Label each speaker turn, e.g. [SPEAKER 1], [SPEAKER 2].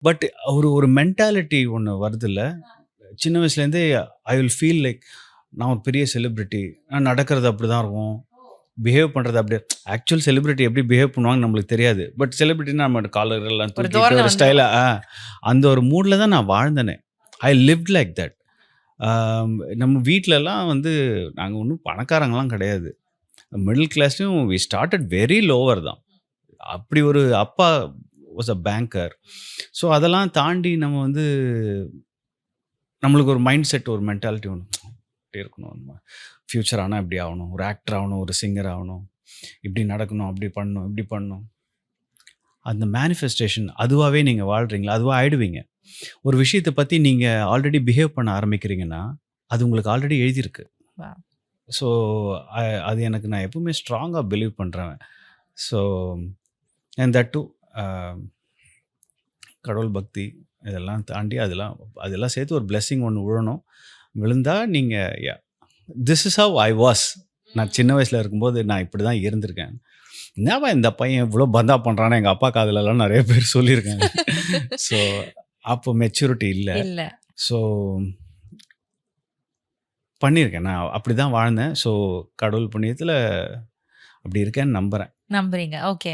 [SPEAKER 1] But ஒரு mentality ஒண்ணு வருதுல்ல. சின்ன வயசுலேருந்தே ஐ வில் ஃபீல் லைக் நான் ஒரு பெரிய செலிபிரிட்டி. நடக்கிறது அப்படிதான் இருக்கும். பிஹேவ் பண்றது அப்படியே ஆக்சுவல் செலிபிரிட்டி எப்படி பிஹேவ் பண்ணுவாங்கன்னு நம்மளுக்கு தெரியாது. பட் செலிபிரிட்டின்னா நம்ம காலர் எல்லாம்
[SPEAKER 2] ஒரு
[SPEAKER 1] தூக்கிட்டு
[SPEAKER 2] தோரணை
[SPEAKER 1] ஒரு
[SPEAKER 2] வந்துரும்.
[SPEAKER 1] ஸ்டைலா அந்த ஒரு மூட்ல தான் நான் வாழ்ந்தேனே. I lived like that. நம்ம வீட்லலாம் வந்து நாங்க ஒண்ணும் பணக்காரங்கலாம் கிடையாது. மிடில் கிளாஸ்லயும் வி ஸ்டார்ட்டட் வெரி லோவர் தான். அப்படி ஒரு அப்பா வாஸ் அ பேங்கர். ஸோ அதெல்லாம் தாண்டி நம்ம வந்து நம்மளுக்கு ஒரு மைண்ட் செட், ஒரு மென்டாலிட்டி ஒண்ணு இப்படி இருக்கணும். நம்ம ஃபியூச்சர் ஆனா இப்படி ஆகணும். ஒரு ஆக்டர் ஆகணும், ஒரு சிங்கர் ஆகணும். இப்படி நடக்கணும், அப்படி பண்ணணும், இப்படி பண்ணணும். அந்த மேனிஃபெஸ்டேஷன் அதுவாவே நீங்க வாழ்றீங்களா? அதுவா ஆயிடுவீங்க. ஒரு விஷயத்த பத்தி நீங்க ஆல்ரெடி பிஹேவ் பண்ண ஆரம்பிக்கிறீங்கன்னா, அது உங்களுக்கு ஆல்ரெடி எழுதியிருக்கு.
[SPEAKER 2] Wow.
[SPEAKER 1] ஸோ அது எனக்கு நான் எப்பவுமே ஸ்ட்ராங்கா பிலீவ் பண்றேன். ஸோ அண்ட் தட் டூ கடவுள் பக்தி இதெல்லாம் தாண்டி அதெல்லாம் அதெல்லாம் சேர்த்து ஒரு பிளெஸ்ஸிங் ஒண்ணு விழணும். விழுந்தா நீங்க this is how I was. நான் சின்ன வயசுல இருக்கும்போது நான் இப்படி தான் இருந்திருக்கேன். என்னப்பா இந்த பையன் இவ்வளோ பந்தா பண்றான்னு எங்க அப்பா காதுலலாம் நெறைய பேர் சொல்லியிருக்காங்க. ஸோ அப்போ மெச்சூரிட்டி இல்ல.
[SPEAKER 2] இல்ல.
[SPEAKER 1] ஸோ பண்ணியிருக்கேன். நான் அப்படிதான் வாழ்ந்தேன். ஸோ கடவுள் புண்ணியத்துல அப்படி இருக்கேன்னு நம்புறேன்.
[SPEAKER 2] நம்புறீங்க. ஓகே.